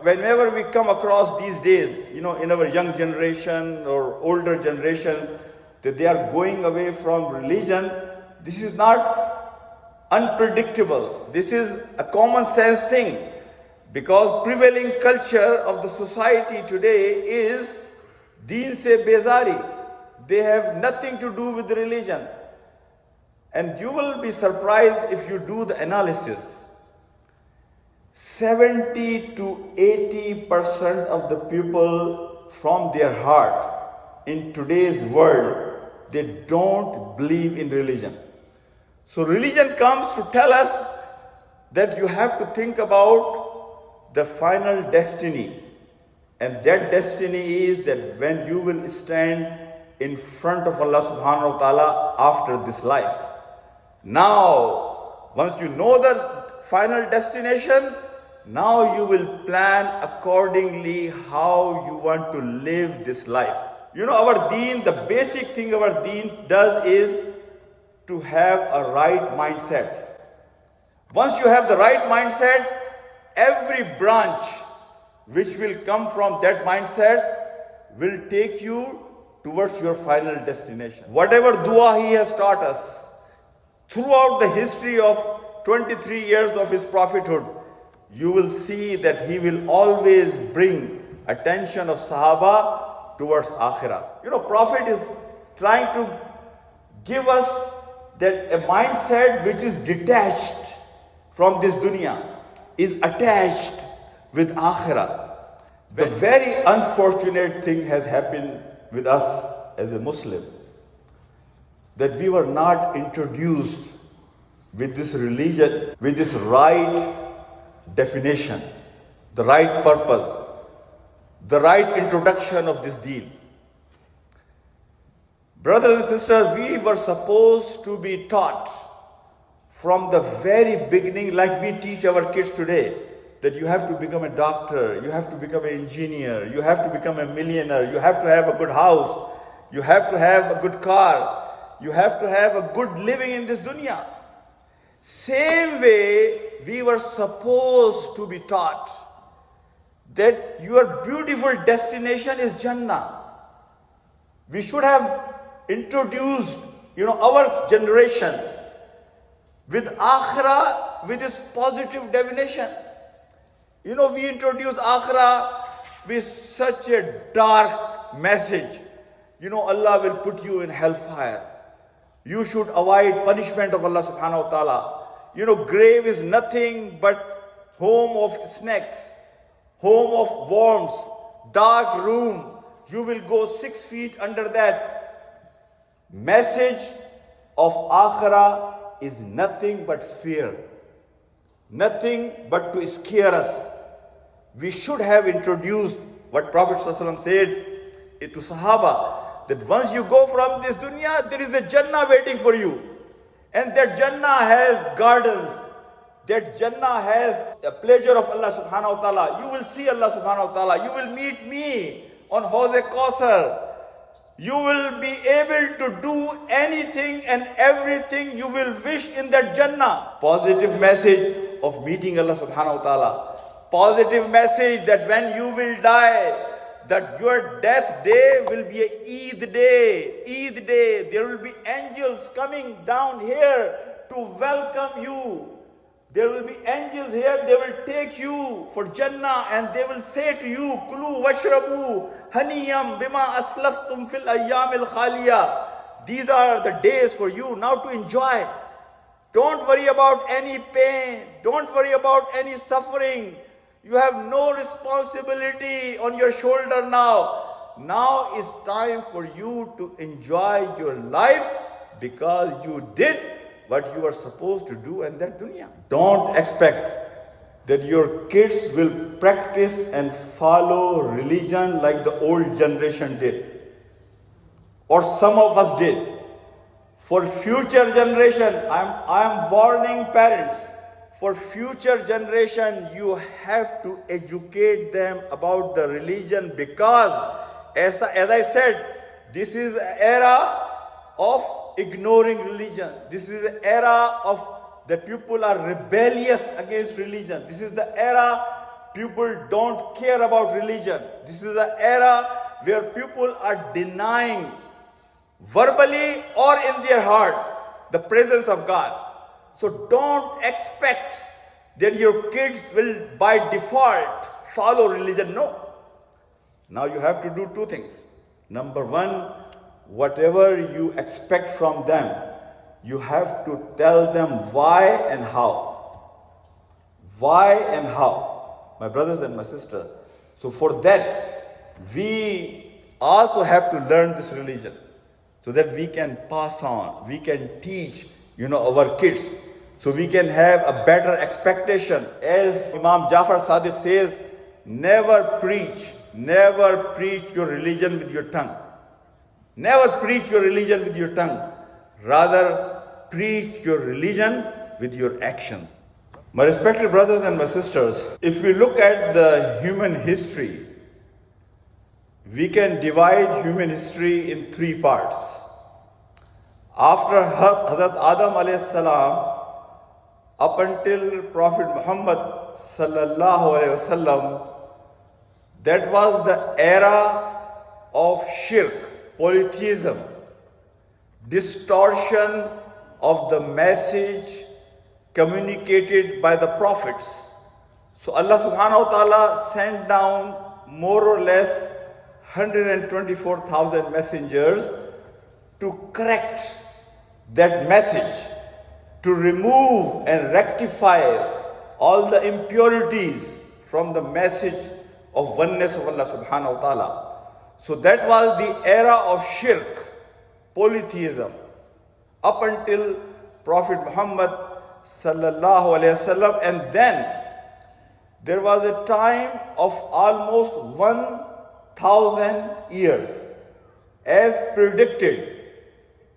Whenever we come across these days, in our young generation or older generation, that they are going away from religion, this is not unpredictable. This is a common sense thing, because prevailing culture of the society today is deen se bezari. They have nothing to do with religion. And you will be surprised if you do the analysis. 70 to 80% of the people from their heart in today's world, they don't believe in religion. So religion comes to tell us that you have to think about the final destiny. And that destiny is that when you will stand in front of Allah subhanahu wa ta'ala after this life. Now, once you know the final destination, now you will plan accordingly how you want to live this life. Our deen, the basic thing our deen does is to have a right mindset. Once you have the right mindset, every branch which will come from that mindset will take you towards your final destination. Whatever dua he has taught us throughout the history of 23 years of his prophethood, you will see that he will always bring attention of Sahaba towards Akhirah. Prophet is trying to give us that a mindset which is detached from this dunya, is attached with Akhirah. The very unfortunate thing has happened with us as a Muslim, that we were not introduced with this religion, with this right definition, the right purpose, the right introduction of this deen. Brothers and sisters, we were supposed to be taught from the very beginning, like we teach our kids today, that you have to become a doctor, you have to become an engineer, you have to become a millionaire, you have to have a good house, you have to have a good car, you have to have a good living in this dunya. Same way, we were supposed to be taught that your beautiful destination is Jannah. We should have introduced, our generation with Akhirah with this positive definition. We introduce Akhirah with such a dark message. Allah will put you in hellfire. You should avoid punishment of Allah subhanahu wa ta'ala. Grave is nothing but home of snakes, home of worms, dark room. You will go 6 feet under that. Message of Akhirah is nothing but fear. Nothing but to scare us. We should have introduced what Prophet ﷺ said to Sahaba, that once you go from this dunya, there is a Jannah waiting for you. And that Jannah has gardens. That Jannah has the pleasure of Allah subhanahu wa ta'ala. You will see Allah subhanahu wa ta'ala. You will meet me on Hawz Kausar. You will be able to do anything and everything you will wish in that Jannah. Positive message of meeting Allah subhanahu wa ta'ala. Positive message that when you will die, that your death day will be a Eid day. Eid day. There will be angels coming down here to welcome you. There will be angels here. They will take you for Jannah and they will say to you, Kulu washrabu haniyam bima aslaftum fil ayyamil khaliya. These are the days for you now to enjoy. Don't worry about any pain. Don't worry about any suffering. You have no responsibility on your shoulder now. Now is time for you to enjoy your life because you did what you are supposed to do in that dunya. Don't expect that your kids will practice and follow religion like the old generation did. Or some of us did. For future generation, I am warning parents. For future generation, you have to educate them about the religion, because as I said, this is an era of ignoring religion. This is an era of the people are rebellious against religion. This is the era people don't care about religion. This is an era where people are denying verbally or in their heart the presence of God. So don't expect that your kids will by default follow religion. No. Now you have to do two things. Number one, whatever you expect from them, you have to tell them why and how. Why and how, my brothers and my sisters. So for that, we also have to learn this religion so that we can pass on, we can teach, our kids, so we can have a better expectation. As Imam Jafar Sadiq says, never preach your religion with your tongue. Never preach your religion with your tongue. Rather, preach your religion with your actions. My respected brothers and my sisters, if we look at the human history, we can divide human history in three parts. After Hazrat Adam alayhi salam, up until Prophet Muhammad sallallahu alayhi wasallam, that was the era of shirk, polytheism, distortion of the message communicated by the prophets. So Allah subhanahu wa ta'ala sent down more or less 124,000 messengers to correct that message, to remove and rectify all the impurities from the message of oneness of Allah subhanahu wa ta'ala. So that was the era of shirk, polytheism, up until Prophet Muhammad sallallahu alayhi wasallam. And then there was a time of almost 1,000 years, as predicted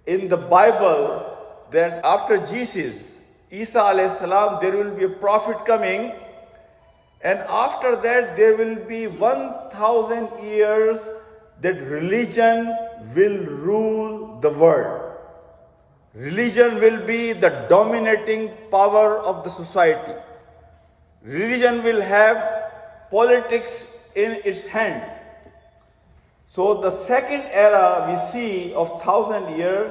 in the Bible, that after Jesus, Isa alayhi salam, there will be a prophet coming, and after that there will be 1,000 years that religion will rule the world. Religion will be the dominating power of the society. Religion will have politics in its hand. So the second era we see of 1,000 years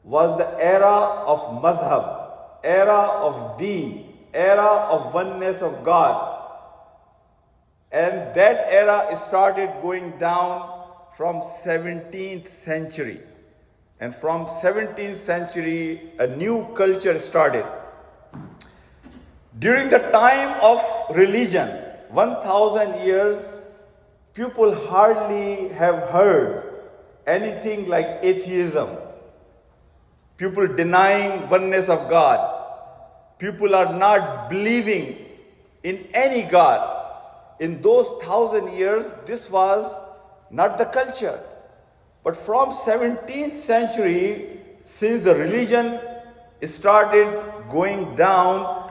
was the era of mazhab, era of deen, era of oneness of God. And that era started going down from 17th century. And from 17th century, a new culture started. During the time of religion, 1,000 years, people hardly have heard anything like atheism. People denying oneness of God. People are not believing in any God. In those 1,000 years, this was not the culture. But from 17th century, since the religion started going down,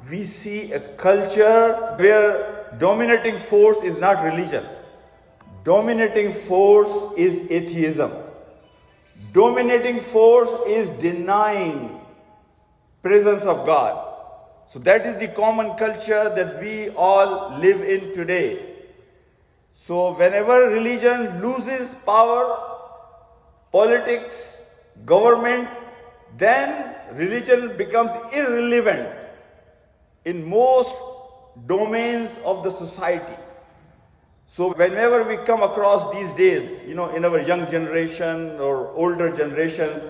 we see a culture where dominating force is not religion. Dominating force is atheism. Dominating force is denying presence of God. So that is the common culture that we all live in today. So whenever religion loses power, politics, government, then religion becomes irrelevant in most domains of the society. So whenever we come across these days, in our young generation or older generation,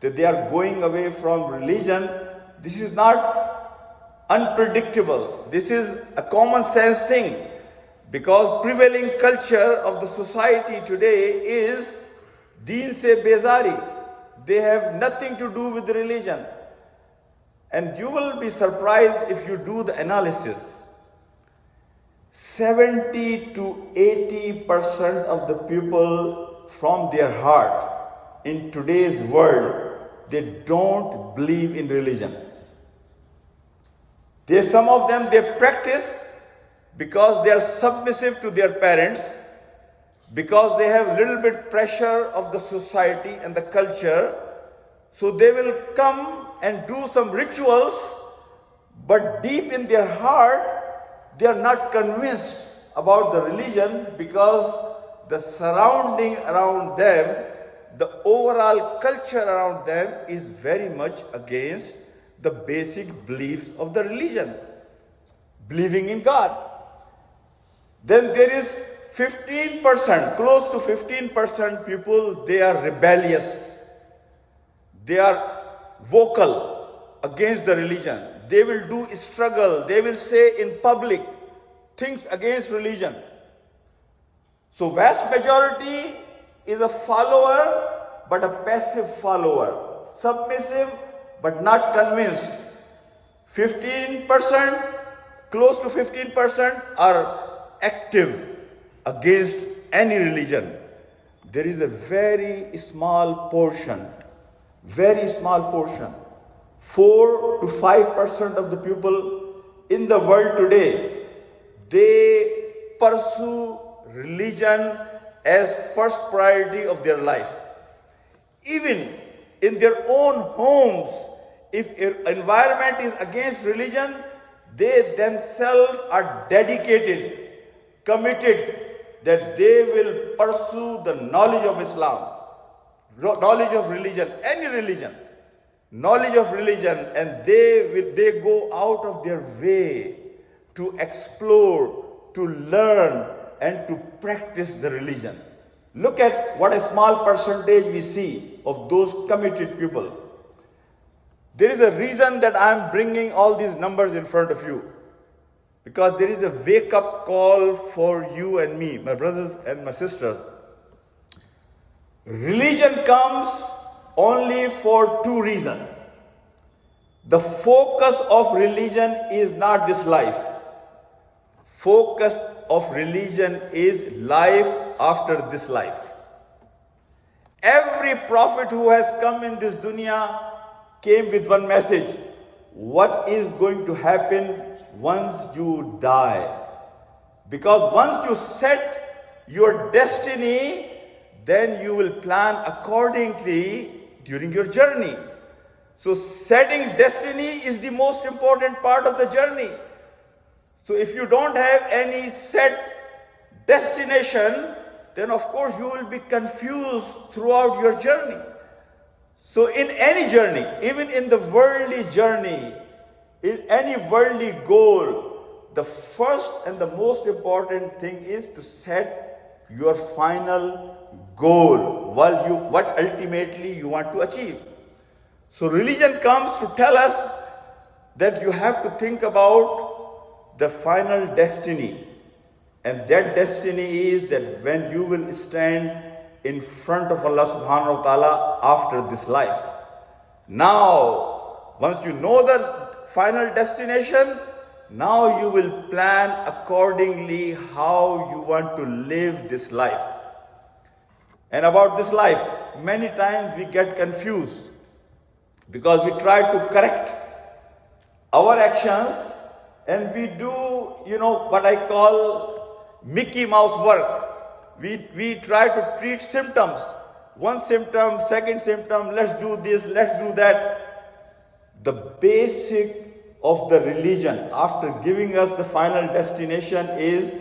that they are going away from religion, this is not unpredictable. This is a common sense thing, because prevailing culture of the society today is deen se bezari. They have nothing to do with religion. And you will be surprised if you do the analysis. 70 to 80% of the people from their heart in today's world, they don't believe in religion. Some of them, they practice because they are submissive to their parents, because they have little bit pressure of the society and the culture. So they will come and do some rituals, but deep in their heart, They are not convinced about the religion because the surrounding around them, the overall culture around them is very much against the basic beliefs of the religion, believing in God. Then there is 15%, close to 15% people, they are rebellious. They are vocal against the religion. They will do struggle. They will say in public things against religion. So vast majority is a follower, but a passive follower, submissive, but not convinced. 15%, close to 15% are active against any religion. There is a very small portion, 4 to 5% of the people in the world today, they pursue religion as first priority of their life. Even in their own homes, if environment is against religion, they themselves are dedicated, committed that they will pursue the knowledge of Islam, knowledge of religion, any religion, knowledge of religion, and they go out of their way to explore, to learn, and to practice the religion. Look at what a small percentage we see of those committed people. There is a reason that I am bringing all these numbers in front of you, because there is a wake-up call for you and me, my brothers and my sisters. Religion comes only for two reasons. The focus of religion is not this life. Focus of religion is life after this life. Every prophet who has come in this dunya came with one message: what is going to happen once you die? Because once you set your destiny, then you will plan accordingly during your journey. So setting destiny is the most important part of the journey. So if you don't have any set destination, then of course you will be confused throughout your journey. So in any journey, even in the worldly journey, in any worldly goal, the first and the most important thing is to set your final goal, what ultimately you want to achieve. So religion comes to tell us that you have to think about the final destiny. And that destiny is that when you will stand in front of Allah subhanahu wa ta'ala after this life. Now, once you know the final destination, now you will plan accordingly how you want to live this life. And about this life, many times we get confused because we try to correct our actions and we do, what I call Mickey Mouse work. We try to treat symptoms. One symptom, second symptom, let's do this, let's do that. The basic of the religion, after giving us the final destination, is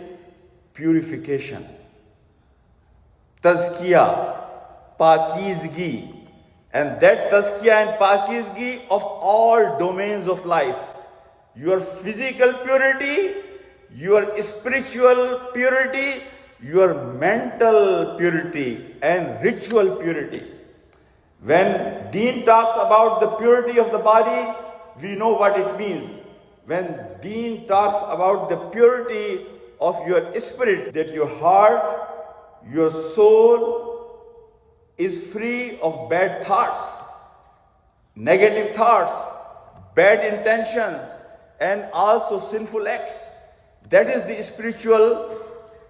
purification. Tazkiyah, pakizgi. And that tazkiyah and pakizgi of all domains of life. Your physical purity, your spiritual purity, your mental purity and ritual purity. When Deen talks about the purity of the body, we know what it means. When Deen talks about the purity of your spirit, that your heart, your soul is free of bad thoughts, negative thoughts, bad intentions, and also sinful acts. That is the spiritual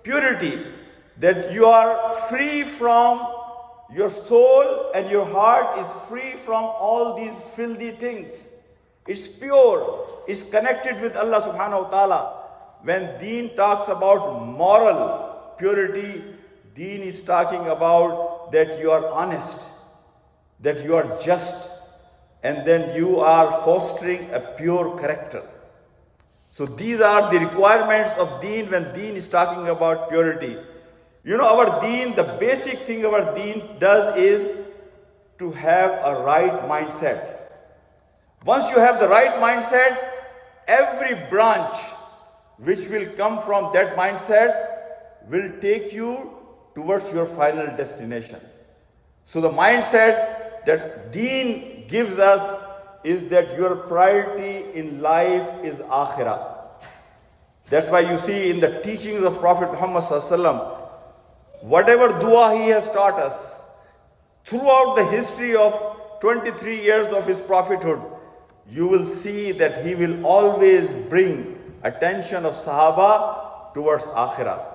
purity, that you are free from, your soul and your heart is free from all these filthy things. It's pure, it's connected with Allah subhanahu wa ta'ala. When Deen talks about moral purity, Deen is talking about that you are honest, that you are just, and then you are fostering a pure character. So these are the requirements of deen when deen is talking about purity. You know, our deen, the basic thing our deen does is to have a right mindset. Once you have the right mindset, every branch which will come from that mindset will take you towards your final destination. So the mindset that deen gives us is that your priority in life is akhirah. That's why you see in the teachings of Prophet Muhammad Sallallahu Alaihi Wasallam, whatever dua he has taught us, throughout the history of 23 years of his prophethood, you will see that he will always bring attention of Sahaba towards Akhirah.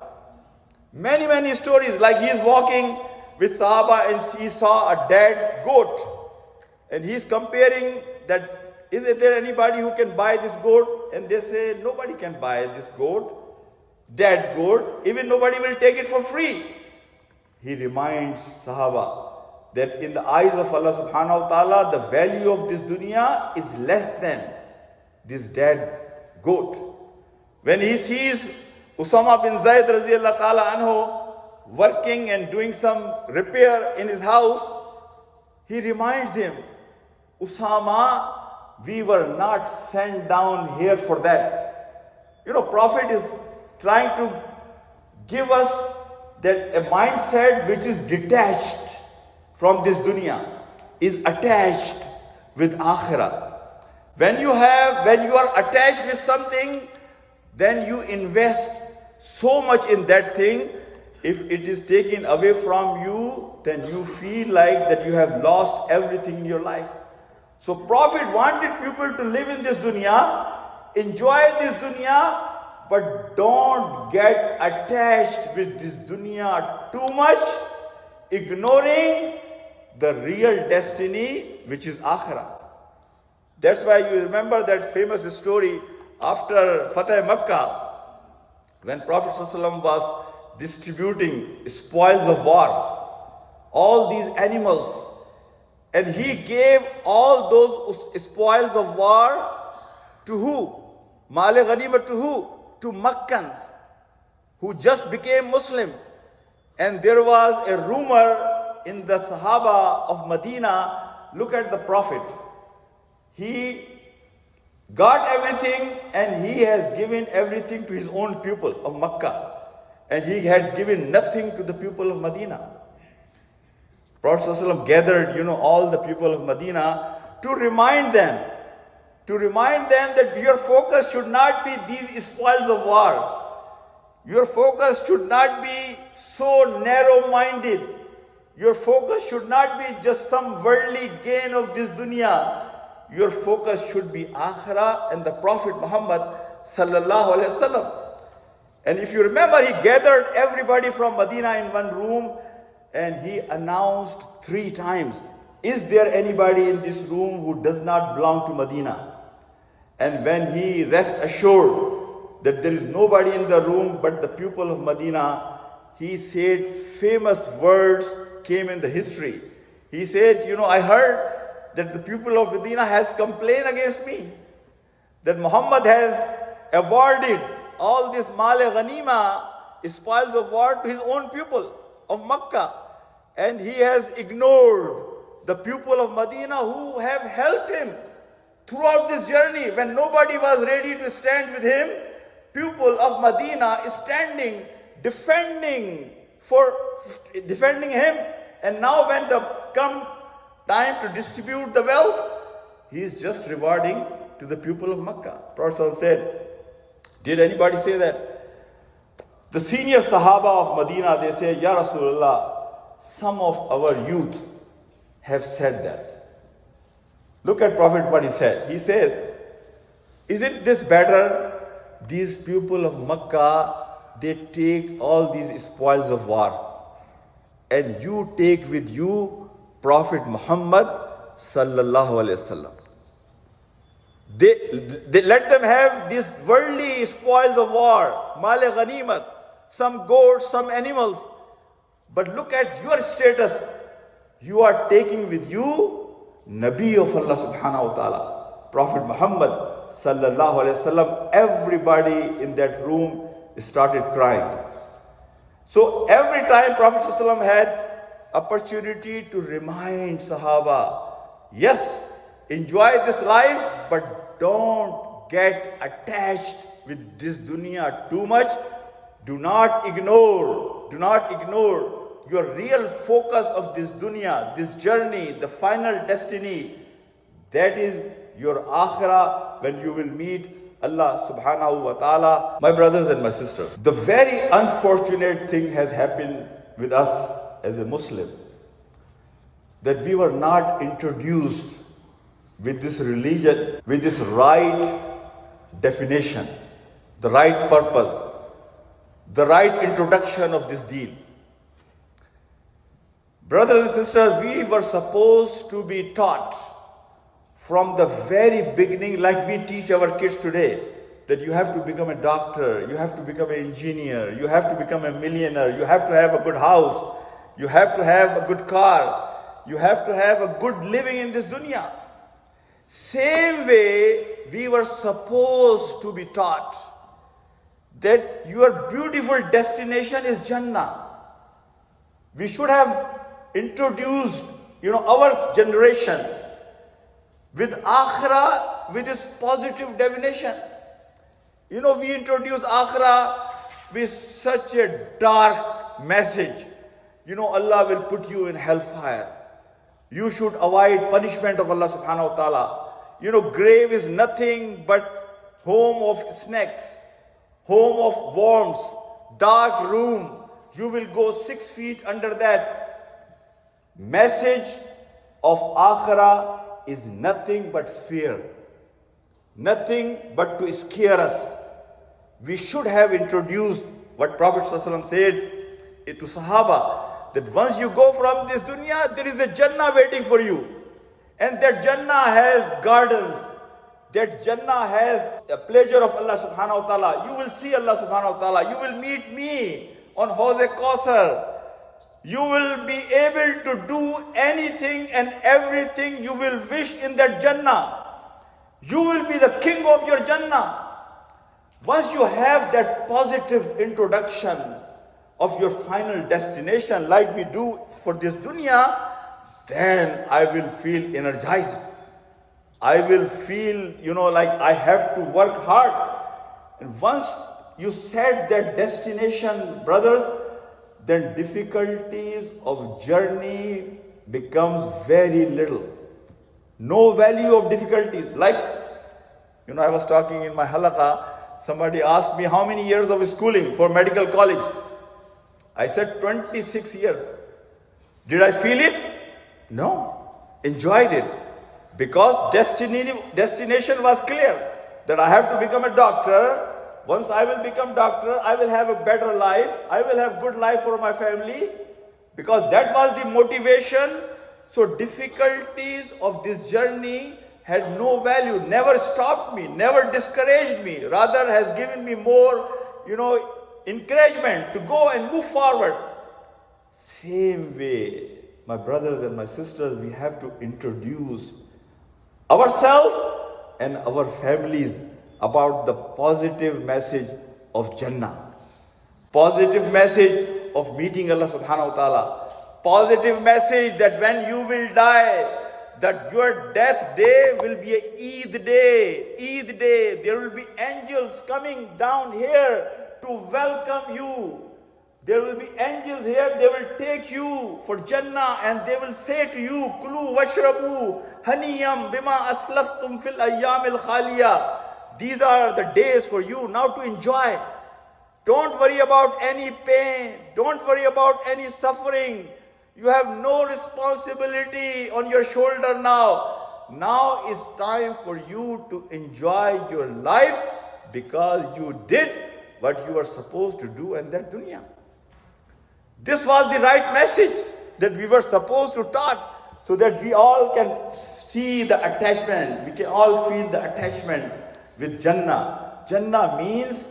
Many, many stories, like he is walking with Sahaba and he saw a dead goat. And he is comparing that, is there anybody who can buy this goat? And they say, nobody can buy this goat, dead goat, even nobody will take it for free. He reminds Sahaba that in the eyes of Allah subhanahu wa ta'ala, the value of this dunya is less than this dead goat. When he sees Usama bin Zayd raziyallahu ta'ala anhu working and doing some repair in his house, he reminds him, Usama, we were not sent down here for that. You know, Prophet is trying to give us that a mindset which is detached from this dunya, is attached with akhirah. When you are attached with something, then you invest so much in that thing. If it is taken away from you, then you feel like that you have lost everything in your life. So Prophet wanted people to live in this dunya, enjoy this dunya, but don't get attached with this dunya too much, ignoring the real destiny, which is akhirah. That's why you remember that famous story after Fateh Makkah, when Prophet ﷺ was distributing spoils of war, all these animals, and he gave all those spoils of war to who? Male Ghanima to who? To Makkans, who just became Muslim. And there was a rumor in the Sahaba of Medina, look at the Prophet. He got everything and he has given everything to his own people of Makkah. And he had given nothing to the people of Medina. Prophet ﷺ gathered, all the people of Medina to remind them that your focus should not be these spoils of war. Your focus should not be so narrow-minded. Your focus should not be just some worldly gain of this dunya. Your focus should be akhirah and the Prophet Muhammad sallallahu alaihi wasallam. And if you remember, he gathered everybody from Medina in one room and he announced 3 times, is there anybody in this room who does not belong to Medina? And when he rest assured that there is nobody in the room but the people of Medina, he said famous words came in the history. He said, I heard that the people of Medina has complained against me, that Muhammad has awarded all this male ghanima, spoils of war, to his own people of Makkah. And he has ignored the people of Medina who have helped him throughout this journey. When nobody was ready to stand with him, people of Medina is standing, defending him. And now when come time to distribute the wealth, he is just rewarding to the people of Makkah. Prophet said, did anybody say that? The senior Sahaba of Medina, they say, Ya Rasulullah, some of our youth have said that. Look at Prophet what he said. He says, isn't this better? These people of Makkah, they take all these spoils of war. And you take with you Prophet Muhammad sallallahu alaihi wasallam. They let them have these worldly spoils of war, male ghanimat, some goats, some animals. But look at your status. You are taking with you Nabi of Allah subhanahu wa ta'ala, Prophet Muhammad sallallahu alaihi wasallam, everybody in that room started crying. So every time Prophet sallallahu alaihi wasallam had opportunity to remind Sahaba, yes, enjoy this life, but don't get attached with this dunya too much. Do not ignore your real focus of this dunya, this journey, the final destiny. That is your akhirah, when you will meet Allah subhanahu wa ta'ala. My brothers and my sisters, the very unfortunate thing has happened with us as a Muslim, that we were not introduced with this religion, with this right definition, the right purpose, the right introduction of this deen. Brothers and sisters, we were supposed to be taught from the very beginning, like we teach our kids today, that you have to become a doctor, you have to become an engineer, you have to become a millionaire, you have to have a good house, you have to have a good car, you have to have a good living in this dunya. Same way, we were supposed to be taught that your beautiful destination is Jannah. We should have introduced, our generation with Akhirah, with this positive definition. We introduce Akhirah with such a dark message. Allah will put you in hellfire. You should avoid punishment of Allah subhanahu wa ta'ala. Grave is nothing but home of snakes, home of worms, dark room. You will go 6 feet under that. Message of Akhirah is nothing but fear, nothing but to scare us. We should have introduced what Prophet ﷺ said to Sahaba, that once you go from this dunya, there is a Jannah waiting for you. And that Jannah has gardens. That Jannah has a pleasure of Allah subhanahu wa ta'ala. You will see Allah subhanahu wa ta'ala. You will meet me on Hawz-e Kausar. You will be able to do anything and everything you will wish in that Jannah. You will be the king of your Jannah. Once you have that positive introduction of your final destination, like we do for this dunya, then I will feel energized. I will feel, like I have to work hard. And once you set that destination, brothers, then difficulties of journey becomes very little. No value of difficulties. Like, I was talking in my halaqah, somebody asked me how many years of schooling for medical college. I said 26 years. Did I feel it? No. Enjoyed it. Because destination was clear, that I have to become a doctor. Once I will become doctor, I will have a better life. I will have good life for my family. Because that was the motivation. So difficulties of this journey had no value, never stopped me, never discouraged me. Rather has given me more, encouragement to go and move forward. Same way, my brothers and my sisters, we have to introduce ourselves and our families about the positive message of Jannah. Positive message of meeting Allah subhanahu wa ta'ala. Positive message that when you will die, that your death day will be a Eid day. Eid day. There will be angels coming down here to welcome you. There will be angels here. They will take you for Jannah and they will say to you, Kulu washrabu haniyam bima aslaftum fil ayyamil khaliya. These are the days for you now to enjoy. Don't worry about any pain. Don't worry about any suffering. You have no responsibility on your shoulder now. Now is time for you to enjoy your life because you did what you were supposed to do in that dunya. This was the right message that we were supposed to taught, so that we all can see the attachment. We can all feel the attachment with Jannah. Jannah means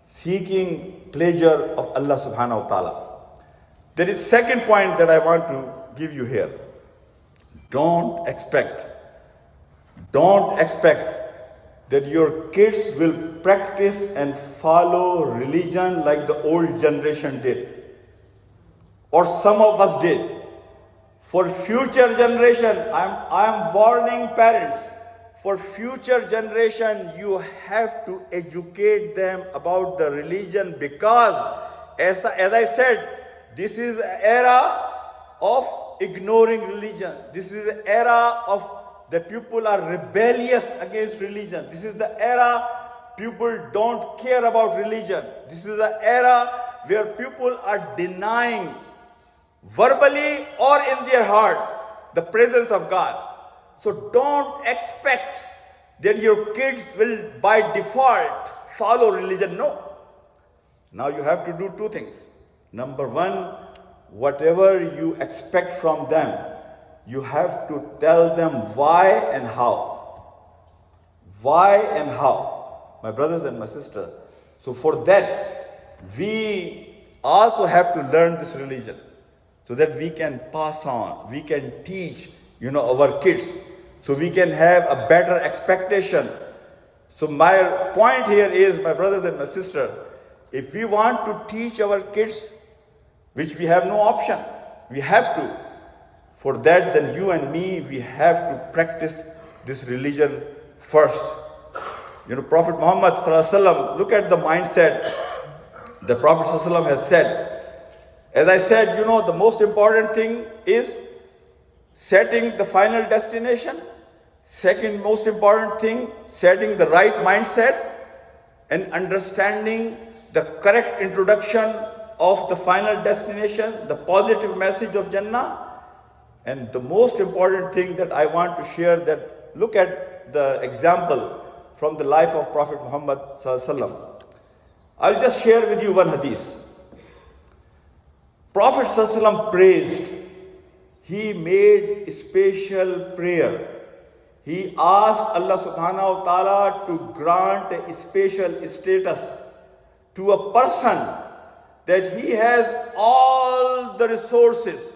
seeking pleasure of Allah subhanahu wa ta'ala. There is second point that I want to give you here. Don't expect that your kids will practice and follow religion like the old generation did, or some of us did. For future generation, I am warning parents, for future generation, you have to educate them about the religion, because as I said, this is an era of ignoring religion. This is an era of that people are rebellious against religion. This is the era people don't care about religion. This is the era where people are denying verbally or in their heart the presence of God. So don't expect that your kids will by default follow religion. No. Now you have to do two things. Number one, whatever you expect from them, you have to tell them why and how. Why and how. My brothers and my sister. So for that, we also have to learn this religion, so that we can pass on, we can teach, our kids, so we can have a better expectation. So my point here is, my brothers and my sister, if we want to teach our kids, which we have no option, we have to. For that, then you and me, we have to practice this religion first. Prophet Muhammad sallallahu alaihi wasallam, look at the mindset the Prophet sallallahu alaihi wasallam has said. As I said, the most important thing is setting the final destination. Second most important thing, setting the right mindset and understanding the correct introduction of the final destination, the positive message of Jannah. And the most important thing that I want to share, that look at the example from the life of Prophet Muhammad sallallahu alaihi wasallam. I'll just share with you one hadith. Prophet sallallahu alaihi wasallam praised. He made a special prayer. He asked Allah subhanahu wa ta'ala to grant a special status to a person that he has all the resources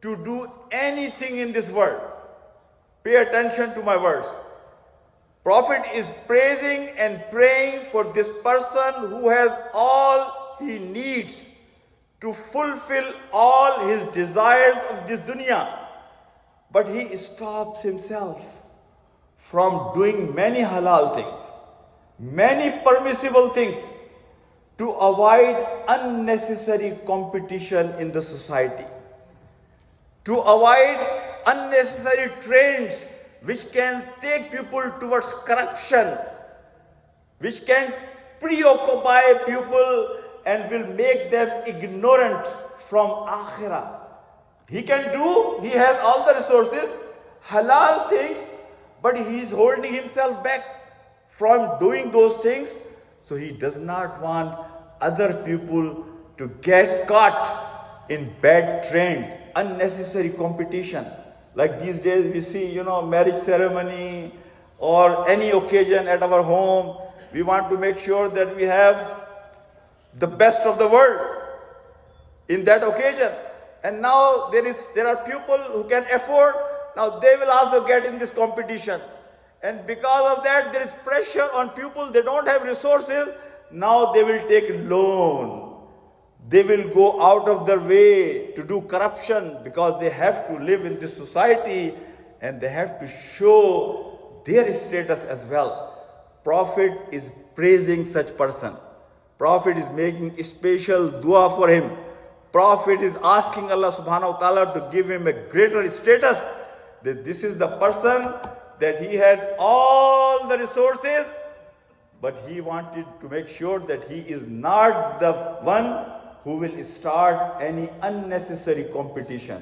to do anything in this world. Pay attention to my words. Prophet is praising and praying for this person who has all he needs to fulfill all his desires of this dunya. But he stops himself from doing many halal things, many permissible things, to avoid unnecessary competition in the society, to avoid unnecessary trends which can take people towards corruption, which can preoccupy people and will make them ignorant from akhirah. He has all the resources, halal things, but he is holding himself back from doing those things. So he does not want other people to get caught in bad trends, unnecessary competition. Like these days we see, marriage ceremony or any occasion at our home, we want to make sure that we have the best of the world in that occasion. And now there are people who can afford, now they will also get in this competition. And because of that, there is pressure on people, they don't have resources, now they will take loan. They will go out of their way to do corruption because they have to live in this society and they have to show their status as well. Prophet is praising such person. Prophet is making a special dua for him. Prophet is asking Allah subhanahu wa ta'ala to give him a greater status, that this is the person that he had all the resources, but he wanted to make sure that he is not the one who will start any unnecessary competition,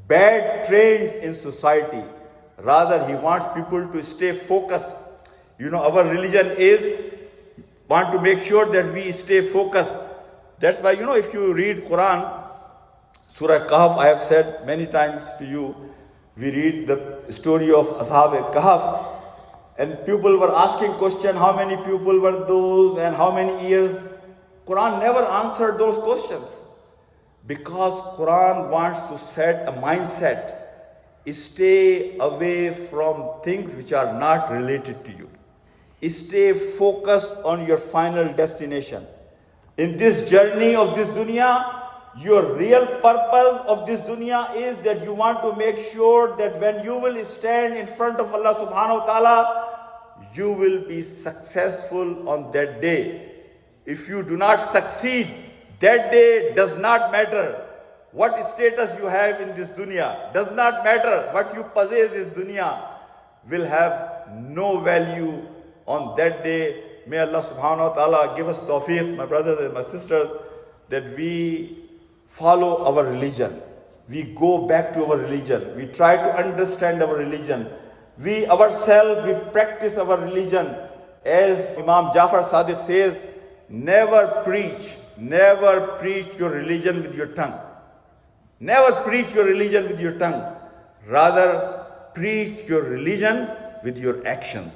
bad trends in society. Rather, he wants people to stay focused. Our religion is want to make sure that we stay focused. That's why, if you read Quran, Surah Kahf, I have said many times to you, we read the story of Ashab Kahf, and people were asking question, how many people were those and how many years? Quran never answered those questions, because Quran wants to set a mindset, stay away from things which are not related to you. Stay focused on your final destination. In this journey of this dunya, your real purpose of this dunya is that you want to make sure that when you will stand in front of Allah subhanahu wa ta'ala, you will be successful on that day. If you do not succeed, that day does not matter what status you have in this dunya, does not matter what you possess in this dunya, will have no value on that day. May Allah subhanahu wa ta'ala give us tawfiq, my brothers and my sisters, that we follow our religion. We go back to our religion. We try to understand our religion. We ourselves, we practice our religion. As Imam Jafar Sadiq says, never preach your religion with your tongue. Never preach your religion with your tongue. Rather, preach your religion with your actions.